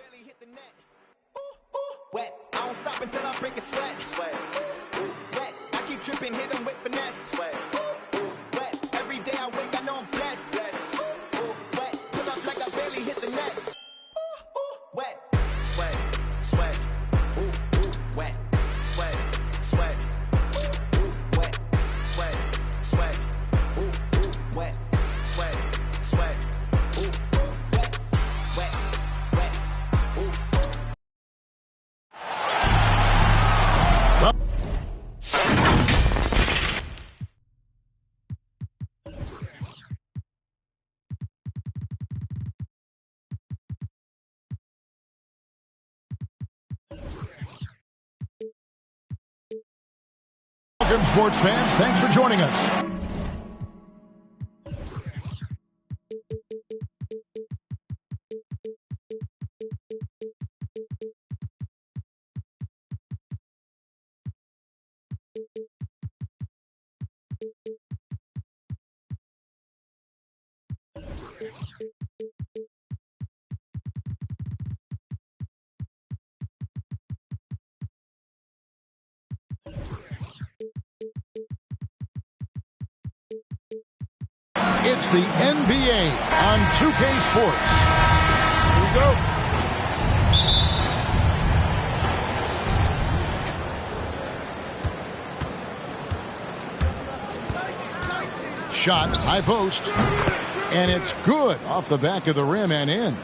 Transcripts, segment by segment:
barely hit the net. Wet, I don't stop until I break a sweat. Wet, I keep tripping, hit them with finesse. Wet, every day I wake, I know I'm blessed. Wet, pull up like I barely hit the net. Wet, sweat, wet, sweat, wet, sweat, wet, sweat, Welcome, sports fans. Thanks for joining us. It's the NBA on 2K Sports. Here we go. Shot, high post. And it's good off the back of the rim and in.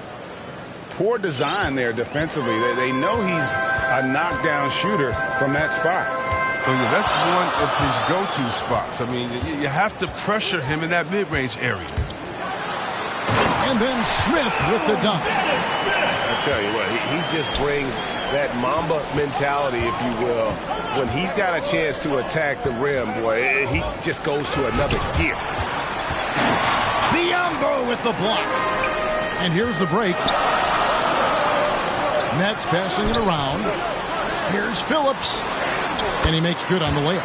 Poor design there defensively. They know he's a knockdown shooter from that spot. Oh, yeah, that's one of his go-to spots. I mean, you have to pressure him in that mid-range area. And then Smith with the dunk. I tell you what, he just brings that Mamba mentality, if you will. When he's got a chance to attack the rim, boy, he just goes to another gear. Biyombo with the block. And here's the break. Nets passing it around. Here's Phillips. And he makes good on the layup.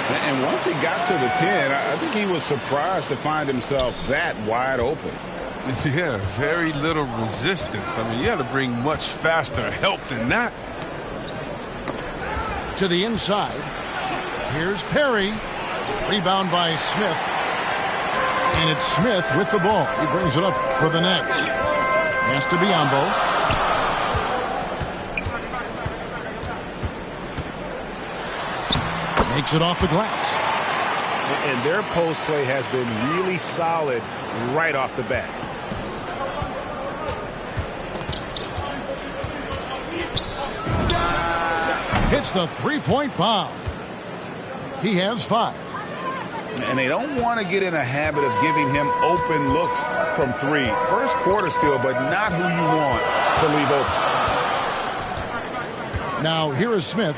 And once he got to the 10, I think he was surprised to find himself that wide open. Yeah, very little resistance. I mean, you had to bring much faster help than that. To the inside. Here's Perry. Rebound by Smith. And it's Smith with the ball. He brings it up for the Nets. Pass to Biyombo. Makes it off the glass. And their post play has been really solid right off the bat. Hits the three-point bomb. He has 5. And they don't want to get in a habit of giving him open looks from 3. First quarter still, but not who you want to leave open. Now here is Smith.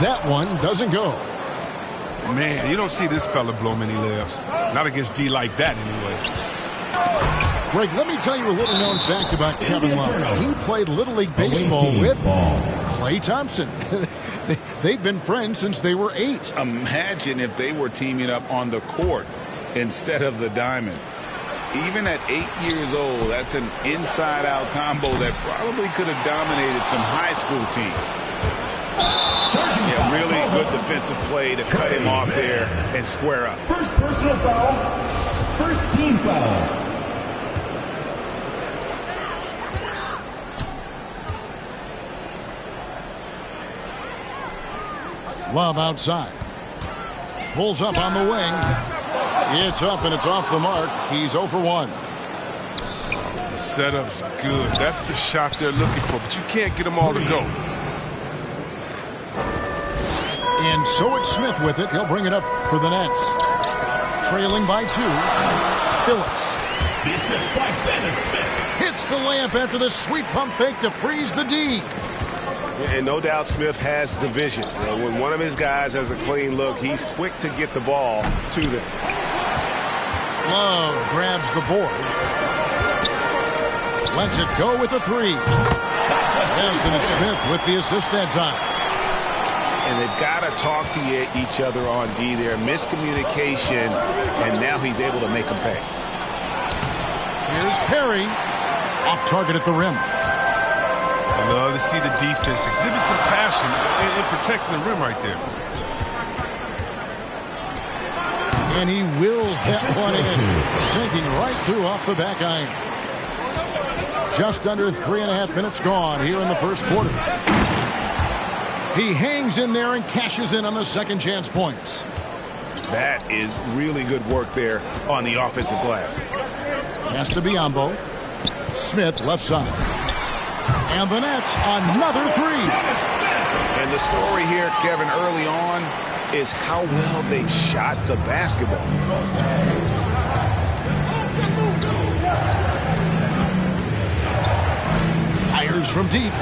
That one doesn't go. Man, you don't see this fella blow many layups. Not against D like that, anyway. Greg, let me tell you a little known fact about Kevin Love. He played Little League Baseball with Klay Thompson. They've been friends since they were 8. Imagine if they were teaming up on the court instead of the diamond. Even at 8 years old, that's an inside-out combo that probably could have dominated some high school teams. Yeah, really good defensive play to cut him off there and square up. First personal foul, first team foul. Love outside. Pulls up on the wing. It's up and it's off the mark. He's 0 for 1. The setup's good. That's the shot they're looking for, but you can't get them all to go. And so it's Smith with it. He'll bring it up for the Nets. Trailing by 2. Phillips. This is by Dennis Smith. Hits the layup after the sweet pump fake to freeze the D. And no doubt Smith has the vision. You know, when one of his guys has a clean look, he's quick to get the ball to them. Love grabs the board. Lets it go with a 3. Yes, and it's Smith with the assist that time. and they've got to talk to each other on D there. Miscommunication, and now he's able to make them pay. Here's Perry. Off target at the rim. I love to see the defense exhibit some passion in protecting the rim right there. And he wills that one in, sinking right through off the back iron. Just under 3.5 minutes gone here in the first quarter. He hangs in there and cashes in on the second chance points. That is really good work there on the offensive glass. Has to be Biombo. Smith left side. And the Nets another three. And the story here, Kevin, early on is how well they've shot the basketball. Fires from deep.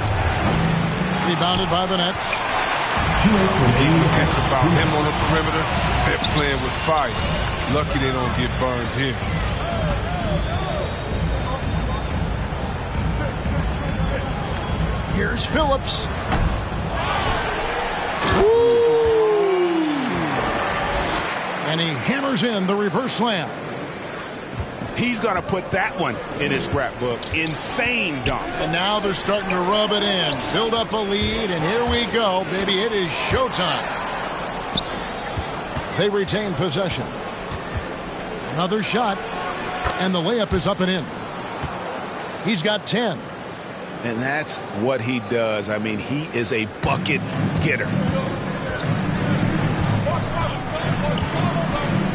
Rebounded by the Nets. Forgets about him on the perimeter. They're playing with fire. Lucky they don't get burned here. Here's Phillips. And he hammers in the reverse slam. He's going to put that one in his scrapbook. Insane dunk. And now they're starting to rub it in. Build up a lead, and here we go, baby. It is showtime. They retain possession. Another shot, and the layup is up and in. He's got 10. And that's what he does. I mean, he is a bucket getter.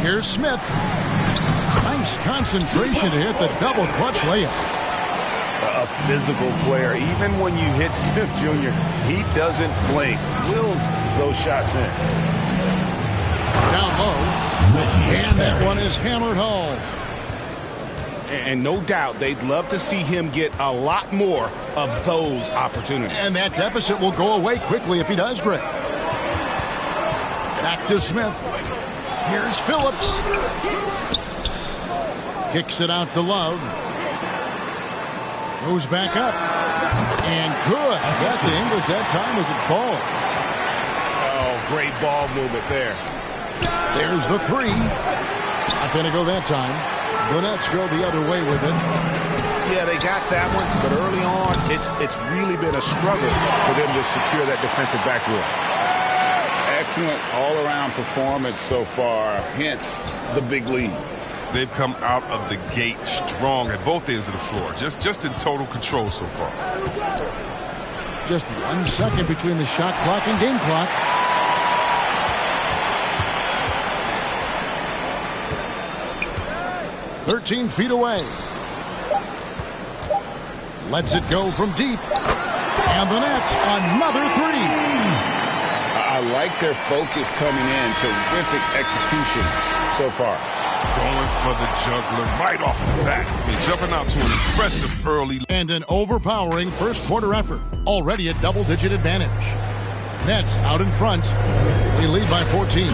Here's Smith. Nice concentration to hit the double clutch layup. A physical player. Even when you hit Smith Jr., he doesn't blink. Wills those shots in. Down low. And that one is hammered home. And no doubt they'd love to see him get a lot more of those opportunities. And that deficit will go away quickly if he does, Greg. Back to Smith. Here's Phillips. Kicks it out to Love. Goes back up. And good. Got the Ingles that time as it falls. Oh, great ball movement there. There's the three. Not going to go that time. The Nets go the other way with it. Yeah, they got that one, but early on, it's really been a struggle for them to secure that defensive backboard. Excellent all-around performance so far, hence the big lead. They've come out of the gate strong at both ends of the floor, just in total control so far. Just 1 second between the shot clock and game clock. "13 feet away. Lets it go from deep. And the Nets, another three. I like their focus coming in. Terrific execution so far. Going for the juggler right off the bat. They're jumping out to an impressive early. And an overpowering first quarter effort. Already a double-digit advantage. Nets out in front. They lead by 14.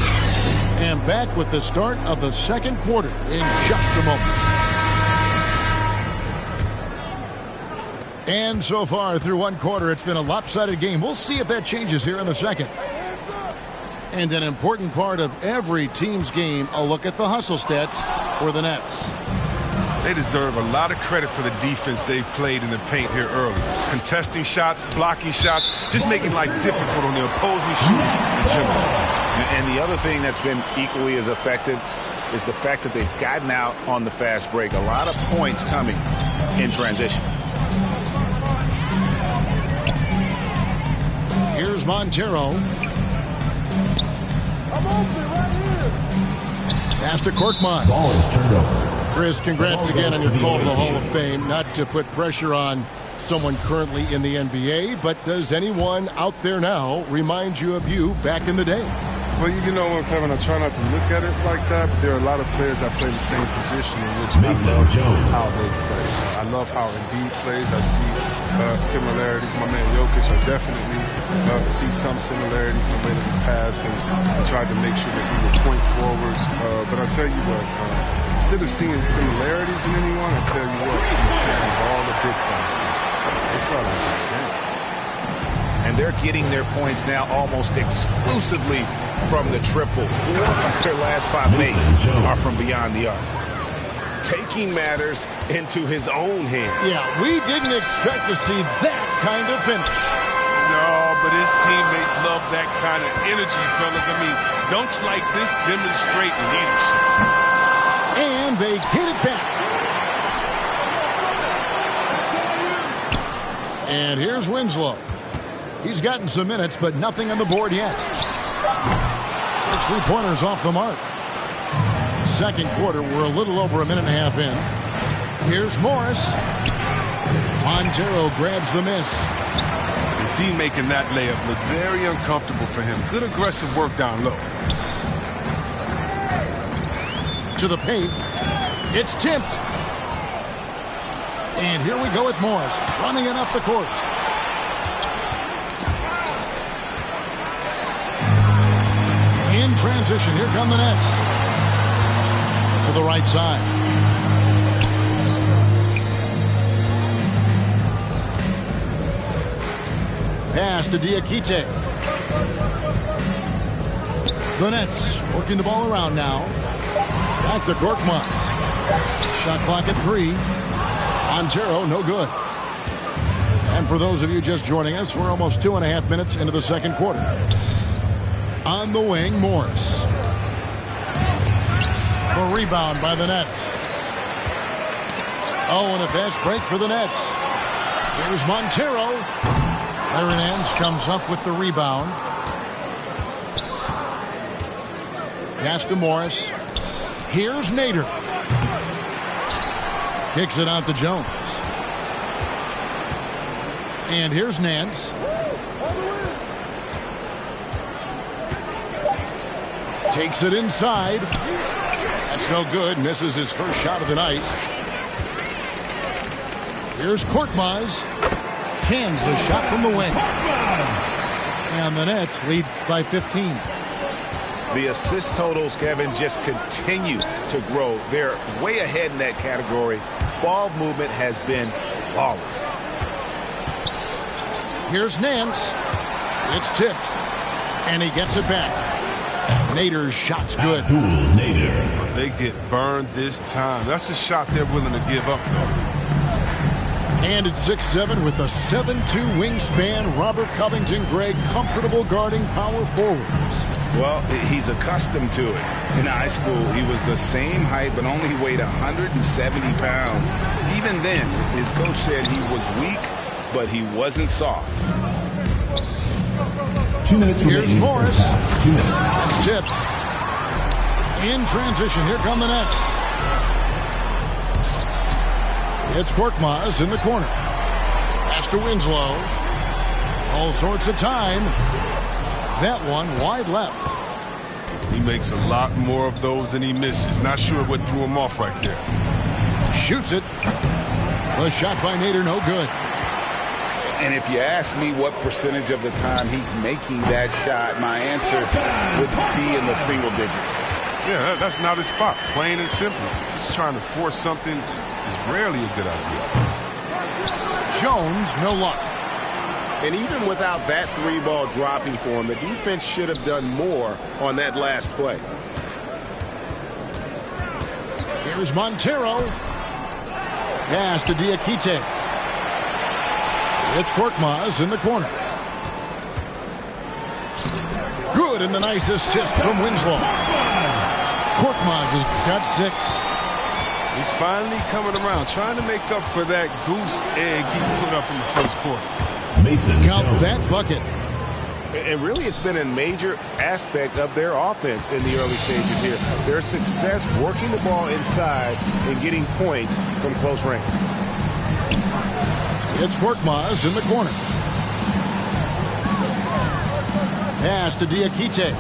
And back with the start of the second quarter in just a moment. And so far through one quarter, it's been a lopsided game. We'll see if that changes here in the second. And an important part of every team's game, a look at the hustle stats for the Nets. They deserve a lot of credit for the defense they've played in the paint here early. Contesting shots, blocking shots, just making life difficult on the opposing shooters in general. And the other thing that's been equally as effective is the fact that they've gotten out on the fast break. A lot of points coming in transition. Here's Montero. Pass to Korkmaz. Ball is turned over. Chris, congrats again on your call to the Hall of Fame. Not to put pressure on someone currently in the NBA, but does anyone out there now remind you of you back in the day? Well, you know what, Kevin, I try not to look at it like that, but there are a lot of players that play the same position in which I love how they play. I love how Embiid plays. I see similarities. My man Jokic, I definitely see some similarities in the way that he passed and tried to make sure that we were point forwards. But I tell you what, instead of seeing similarities in anyone, I tell you what, I'm a fan of all the big fans. That's all I understand. And they're getting their points now almost exclusively from the triple. 4 of their last 5 makes are from beyond the arc. Taking matters into his own hands. Yeah, we didn't expect to see that kind of finish. No, but his teammates love that kind of energy, fellas. I mean, dunks like this demonstrate leadership. And they get it back. And here's Winslow. He's gotten some minutes, but nothing on the board yet. His 3-pointers off the mark. Second quarter, we're a little over a minute and a half in. Here's Morris. Montero grabs the miss. The D making that layup look very uncomfortable for him. Good aggressive work down low. To the paint. It's tipped. And here we go with Morris running it up the court. In transition, here come the Nets. To the right side. Pass to Diakite. The Nets working the ball around now. Back to Korkmaz. Shot clock at 3. Montero, no good. And for those of you just joining us, we're almost 2.5 minutes into the second quarter. On the wing, Morris. The rebound by the Nets. Oh, and a fast break for the Nets. Here's Montero. Larry Nance comes up with the rebound. Pass to Morris. Here's Nader. Kicks it out to Jones. And here's Nance. Takes it inside. That's no good. Misses his first shot of the night. Here's Korkmaz. Cans the shot from the wing. And the Nets lead by 15. The assist totals, Kevin, just continue to grow. They're way ahead in that category. Ball movement has been flawless. Here's Nance. It's tipped. And he gets it back. Nader's shot's good. Nader. They get burned this time. That's a shot they're willing to give up, though. And at 6'7" with a 7'2" wingspan, Robert Covington, Greg, comfortable guarding power forwards. Well, he's accustomed to it. In high school, he was the same height, but only weighed 170 pounds. Even then, his coach said he was weak, but he wasn't soft. 2 minutes remaining. Here's Morris. 2 minutes. It's tipped. In transition, here come the Nets. It's Korkmaz in the corner. Pass to Winslow. All sorts of time. That one wide left. He makes a lot more of those than he misses. Not sure what threw him off right there. Shoots it. The shot by Nader, no good. And if you ask me what percentage of the time he's making that shot, my answer would be in the single digits. Yeah, that's not his spot. Plain and simple. Just trying to force something is rarely a good idea. Jones, no luck. And even without that 3-ball dropping for him, the defense should have done more on that last play. Here's Montero. Pass to Diakite. It's Korkmaz in the corner. Good, and the nice assist from Winslow. Korkmaz has got 6. He's finally coming around, trying to make up for that goose egg he put up in the first quarter. Count that bucket. And really, it's been a major aspect of their offense in the early stages here. Their success working the ball inside and getting points from close range. It's Korkmaz in the corner. Pass to Diakite.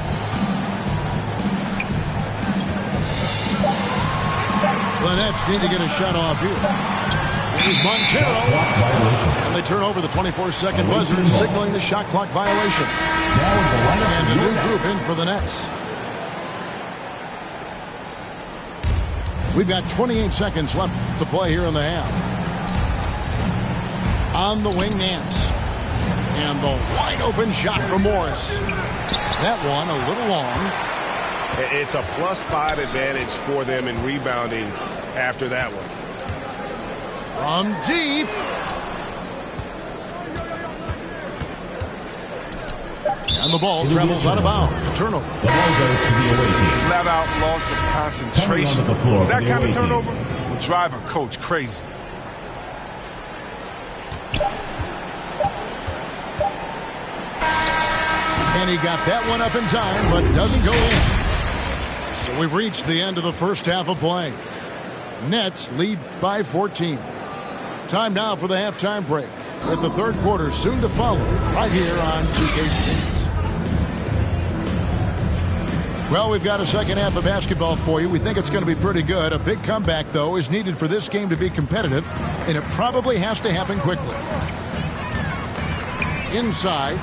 The Nets need to get a shot off here. Here's Montero. And they turn over the 24-second buzzer, signaling the shot clock violation. And a new group in for the Nets. We've got 28 seconds left to play here in the half. On the wing, Nance. And the wide open shot from Morris. That one a little long. It's a +5 advantage for them in rebounding after that one. From deep. And the ball travels out of bounds. Turnover. The ball goes to the away team. Flat out loss of concentration. The floor That kind of team. turnover will drive a coach crazy. And he got that one up in time, but doesn't go in. So we've reached the end of the first half of play. Nets lead by 14. Time now for the halftime break, with the third quarter soon to follow right here on 2K Sports. Well, we've got a second half of basketball for you. We think it's going to be pretty good. A big comeback, though, is needed for this game to be competitive, and it probably has to happen quickly. Inside,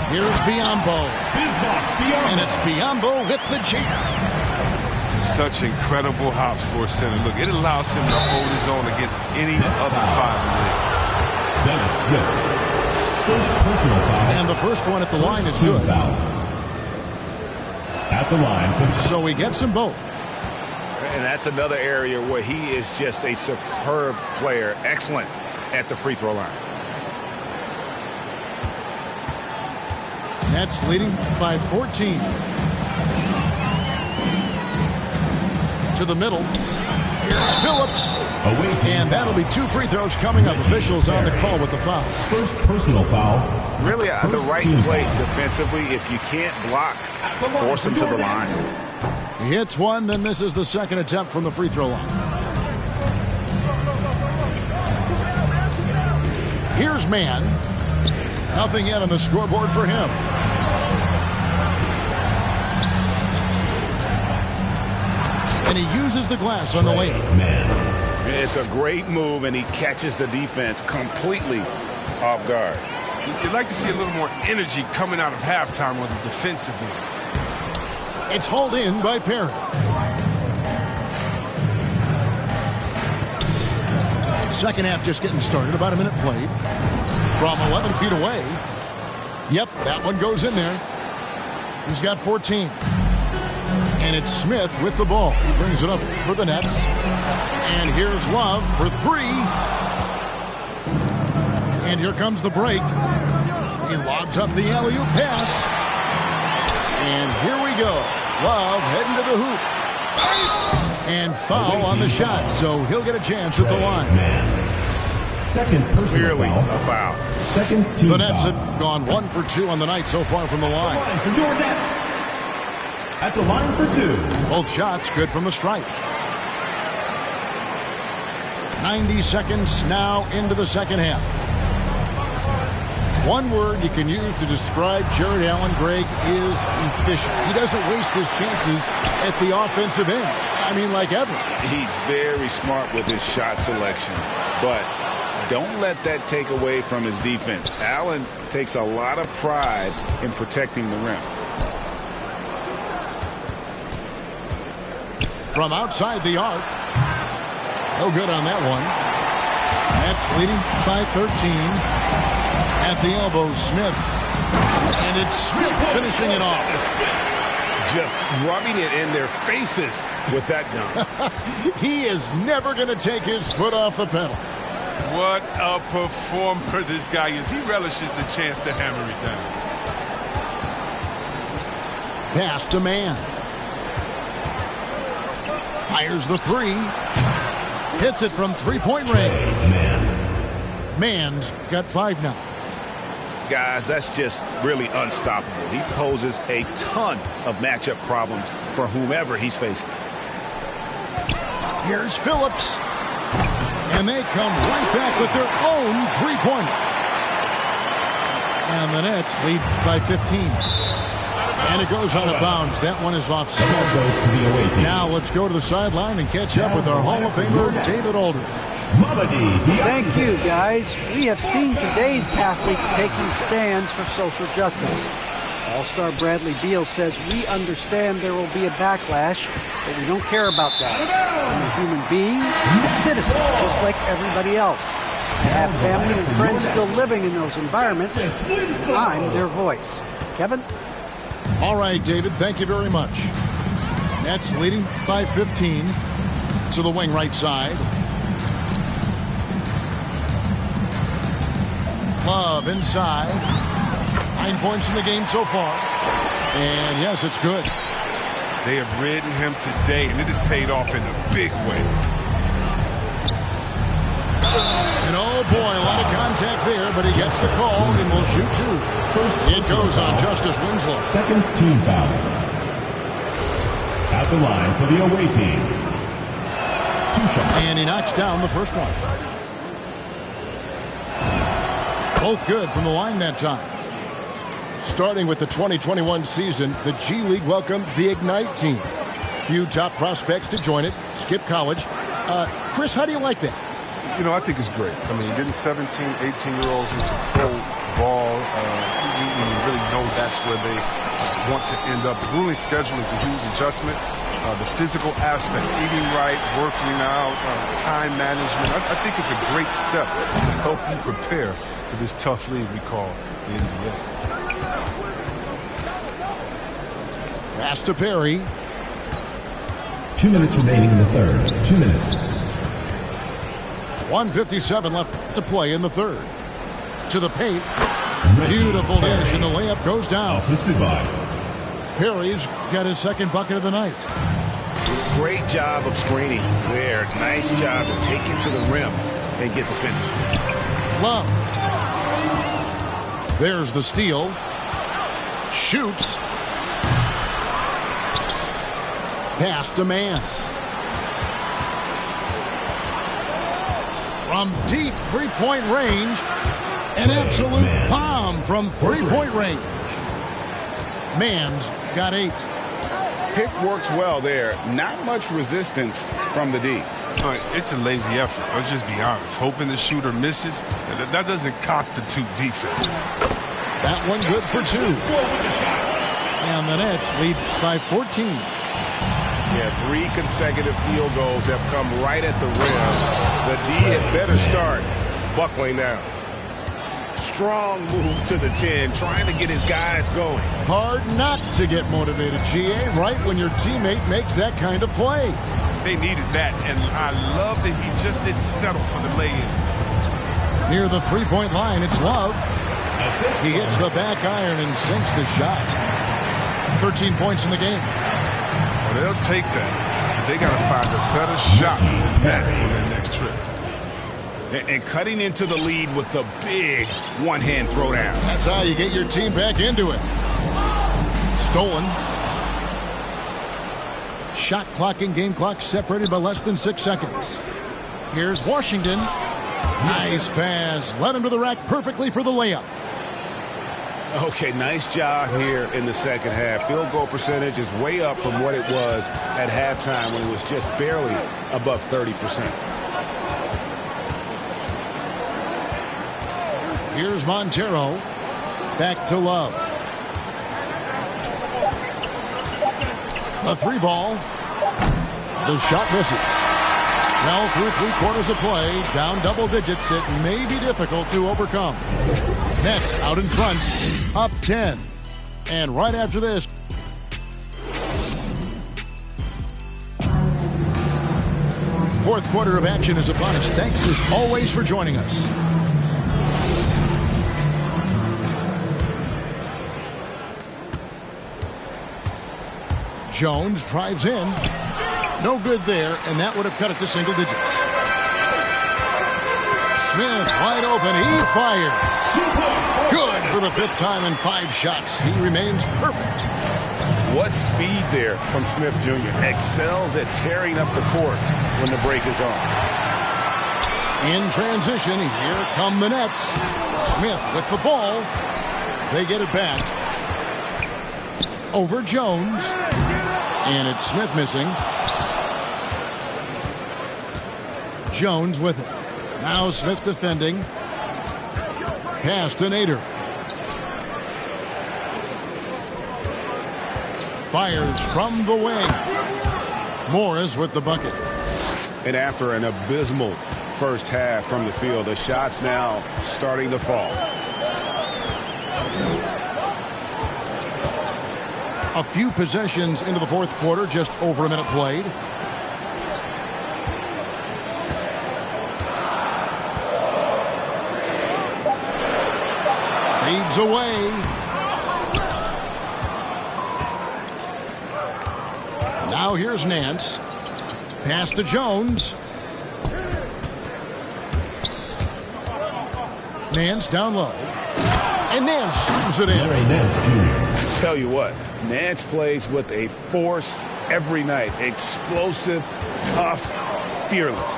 here's Biyombo. And it's Biyombo with the jam. Such incredible hops for a center. Look, it allows him to hold his own against any other five in the league. Dennis Smith. First personal foul. And the first one at the line is good. Foul. At the line. So he gets them both. And that's another area where he is just a superb player. Excellent at the free throw line. Nets leading by 14. To the middle. Here's Phillips. And that'll be 2 free throws coming up. Officials on the call with the foul. First personal foul. Really the right play defensively. If you can't block, force him to the line. He hits one, then this is the second attempt from the free throw line. Here's Mann. Nothing yet on the scoreboard for him. And he uses the glass on the layup. It's a great move, and he catches the defense completely off guard. You'd like to see a little more energy coming out of halftime on the defensive end. It's hauled in by Perry. Second half just getting started. About a minute played. From 11 feet away. Yep, that one goes in there. He's got 14. And it's Smith with the ball. He brings it up for the Nets. And here's Love for 3. And here comes the break. He lobs up the alley-oop pass. And here we go. Love heading to the hoop. And foul on the shot, so he'll get a chance at the line. Second personal Clearly foul. a foul. Second team The Nets foul. have gone 1 for 2 on the night so far from the line. Line for your Nets. At the line for 2. Both shots good from the stripe. 90 seconds now into the second half. One word you can use to describe Jared Allen, Greg, is efficient. He doesn't waste his chances at the offensive end. I mean, like ever. He's very smart with his shot selection, but don't let that take away from his defense. Allen takes a lot of pride in protecting the rim. From outside the arc. No good on that one. Nets leading by 13. At the elbow, Smith. And it's Smith finishing it off. Just rubbing it in their faces with that dunk. He is never going to take his foot off the pedal. What a performer this guy is. He relishes the chance to hammer it down. Pass to Mann. Fires the 3. Hits it from three-point range. Mann's got 5 now. Guys, that's just really unstoppable. He poses a ton of matchup problems for whomever he's facing. Here's Phillips. And they come right back with their own three-pointer. And the Nets lead by 15. And it goes out of bounds. That one is off Smith. Goes to the away team. Now let's go to the sideline and catch up with our Hall of Famer, David Aldridge. Thank you, guys. We have seen today's athletes taking stands for social justice. All-star Bradley Beal says, we understand there will be a backlash, but we don't care about that. I'm a human being, a citizen, just like everybody else. I have family and friends still living in those environments. I'm their voice. Kevin? All right, David, thank you very much. Nets leading by 15 to the wing right side. Love inside. 9 points in the game so far. And yes, it's good. They have ridden him today, and it has paid off in a big way. And oh boy, a lot of contact there, but he gets the call and will shoot two. It goes on Justice Winslow. Second team foul. At the line for the away team. 2 shots. And he knocks down the first one. Both good from the line that time. Starting with the 2021 season, the G League welcomed the Ignite team. Few top prospects to join it. Skip college. Chris, how do you like that? You know, I think it's great. I mean, getting 17, 18-year-olds into pro ball, you really know that's where they want to end up. The grueling schedule is a huge adjustment. The physical aspect, eating right, working out, time management, I think it's a great step to help you prepare for this tough league we call the NBA. Pass to Perry. 2 minutes remaining in the third. 2 minutes. 1:57 left to play in the third. To the paint. Beautiful dish, and the layup goes down. Assisted by Perry's got his second bucket of the night. Great job of screening there. Nice job to take it to the rim and get the finish. Love. There's the steal. Shoots. Pass to man. From deep three-point range, an absolute bomb from three-point range. Man's got 8. Pick works well there. Not much resistance from the D. It's a lazy effort. Let's just be honest. Hoping the shooter misses, that doesn't constitute defense. That one good for 2. And the Nets lead by 14. Yeah, 3 consecutive field goals have come right at the rim. The D had better start buckling down. Strong move to the 10, trying to get his guys going. Hard not to get motivated, GA, right when your teammate makes that kind of play. They needed that, and I love that he just didn't settle for the lay-in. Near the three-point line, it's Love. He hits the back iron and sinks the shot. 13 points in the game. Well, they'll take that. But they got to find a better shot than that on their next trip. And cutting into the lead with the big one-hand throwdown. That's how you get your team back into it. Stolen. Shot clock and game clock separated by less than 6 seconds. Here's Washington. Nice pass. Led him to the rack perfectly for the layup. Okay, nice job here in the second half. Field goal percentage is way up from what it was at halftime when it was just barely above 30%. Here's Montero. Back to Love. A 3-ball. The shot misses. Now through 3 quarters of play, down double digits, it may be difficult to overcome. Nets out in front, up 10. And right after this, fourth quarter of action is upon us. Thanks as always for joining us. Jones drives in. No good there, and that would have cut it to single digits. Smith wide open. He fires. Good for the 5th time in 5 shots. He remains perfect. What speed there from Smith Jr. Excels at tearing up the court when the break is on. In transition, here come the Nets. Smith with the ball. They get it back. Over Jones. And it's Smith missing. Jones with it. Now Smith defending. Pass to Nader. Fires from the wing. Morris with the bucket. And after an abysmal first half from the field. The shots now starting to fall. A few possessions into the fourth quarter, just over a minute played. Fades away. Now here's Nance. Pass to Jones. Nance down low. And Nance shoots it in. I tell you what, Nance plays with a force every night. Explosive, tough, fearless.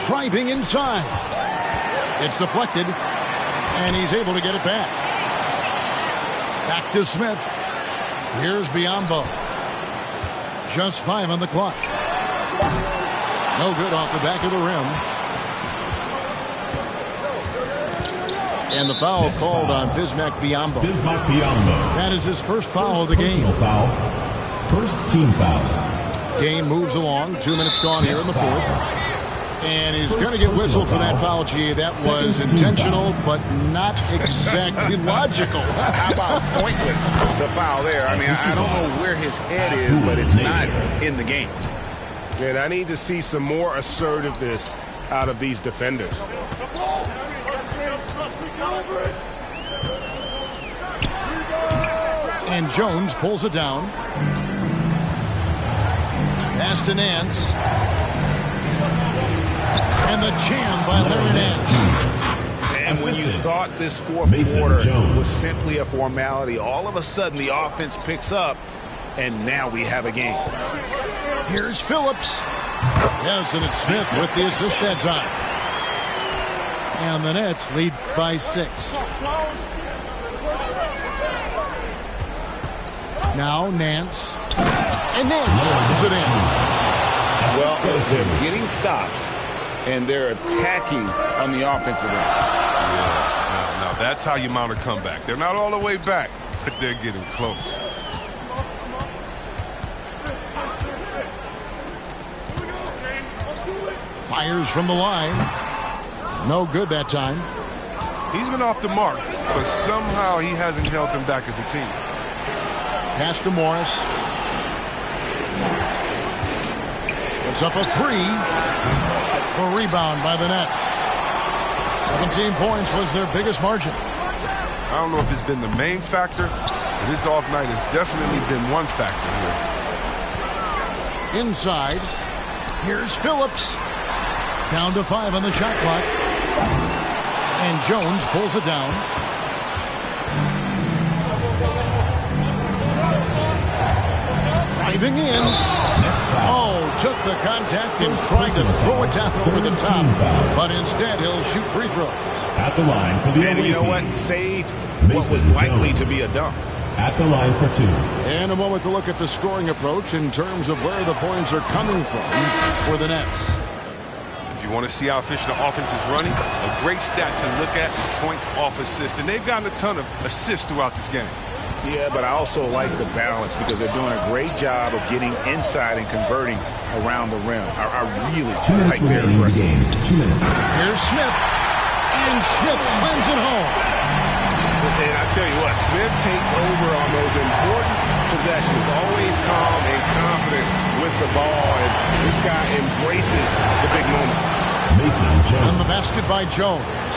Driving inside. It's deflected, and he's able to get it back. Back to Smith. Here's Biyombo. Just 5 on the clock. No good off the back of the rim. And the foul called on Bismack Biyombo. That is his first foul of the game. First team foul. Game moves along. 2 minutes gone here in the fourth. And he's going to get whistled for that foul, G. That was intentional, but not exactly logical. How about pointless to foul there? I mean, I don't know where his head is, but it's not in the game. And I need to see some more assertiveness out of these defenders. And Jones pulls it down. Pass to Nance. And the jam by Larry Nance. And when you thought this fourth quarter was simply a formality, all of a sudden the offense picks up, and now we have a game. Here's Phillips. Yes, and it's Smith with the assist that time. And the Nets lead by 6. Now Nance. And Nance shoots it in. Well, they're getting stops, and they're attacking on the offensive end. Yeah, now that's how you mount a comeback. They're not all the way back, but they're getting close. Fires from the line. No good that time. He's been off the mark, but somehow he hasn't held them back as a team. Pass to Morris. It's up a 3. A rebound by the Nets. 17 points was their biggest margin. I don't know if it's been the main factor, but this off night has definitely been one factor here. Inside. Here's Phillips. Down to 5 on the shot clock. And Jones pulls it down. Driving in. Oh, took the contact and tried to throw it down over the top. But instead, he'll shoot free throws. At the line for the And you know what? Saved what was likely to be a dunk. At the line for 2. And a moment to look at the scoring approach in terms of where the points are coming from for the Nets. If you want to see how efficient the offense is running, a great stat to look at is points off assist. And they've gotten a ton of assists throughout this game. Yeah, but I also like the balance because they're doing a great job of getting inside and converting around the rim. I really like their aggressiveness. 2 minutes. Here's Smith. And Smith slams it home. And I tell you what, Smith takes over on those important possessions. Always calm and confident with the ball. And this guy embraces the big moments. Mason Jones. And the basket by Jones.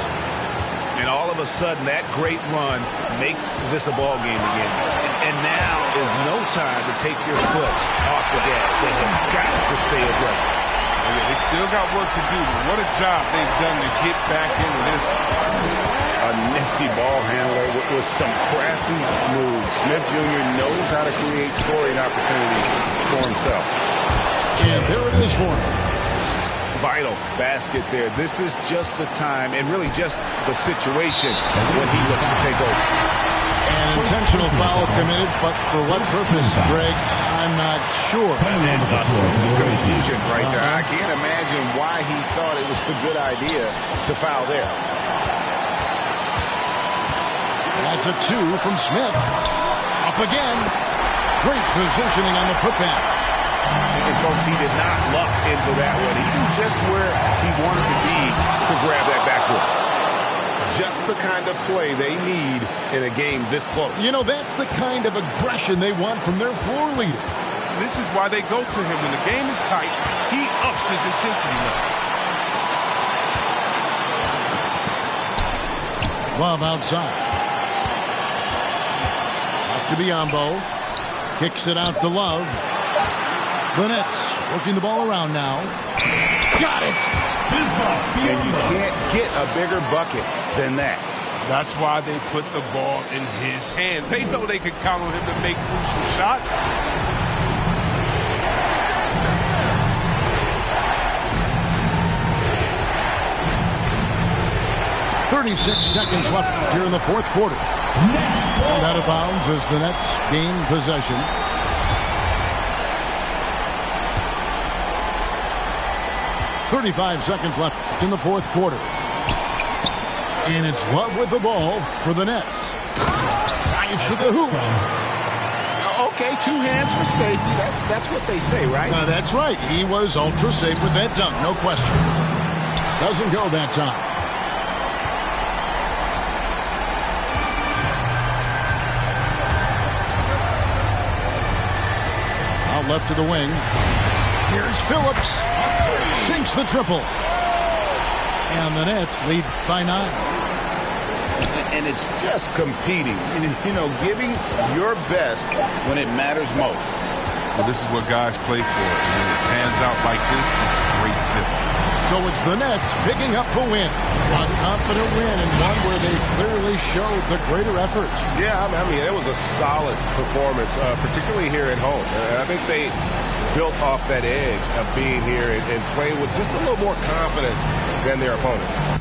And all of a sudden, that great run makes this a ball game again. And now is no time to take your foot off the gas. They have got to stay aggressive. Yeah, they still got work to do, but what a job they've done to get back into this. A nifty ball handler with some crafty moves. Smith Jr. knows how to create scoring opportunities for himself. And there it is for him. Vital basket there. This is just the time and really just the situation when he looks to take over. An intentional foul committed, but for what purpose, Greg, I'm not sure. A simple confusion right there. I can't imagine why he thought it was a good idea to foul there. That's a 2 from Smith. Up again. Great positioning on the putback. And folks, he did not luck into that one. He knew just where he wanted to be to grab that backboard. Just the kind of play they need in a game this close. You know, that's the kind of aggression they want from their floor leader. This is why they go to him. When the game is tight, he ups his intensity level. Love outside. Back to Biyombo. Kicks it out to Love. The Nets working the ball around now. Got it! And you can't get a bigger bucket than that. That's why they put the ball in his hands. They know they can count on him to make crucial shots. .36 seconds left here in the fourth quarter. And out of bounds as the Nets gain possession. .35 seconds left in the fourth quarter. And it's Love with the ball for the Nets. Drives to the hoop. Okay, 2 hands for safety. That's what they say, right? That's right. He was ultra safe with that dunk, no question. Doesn't go that time. Out left to the wing. Here's Phillips. Sinks the triple. And the Nets lead by 9. And it's just competing, you know, giving your best when it matters most. Well, this is what guys play for. And when it pans out like this, it's a great fit. So it's the Nets picking up the win. A confident win and one where they clearly showed the greater effort. Yeah, I mean, it was a solid performance, particularly here at home. I think they built off that edge of being here and playing with just a little more confidence than their opponents.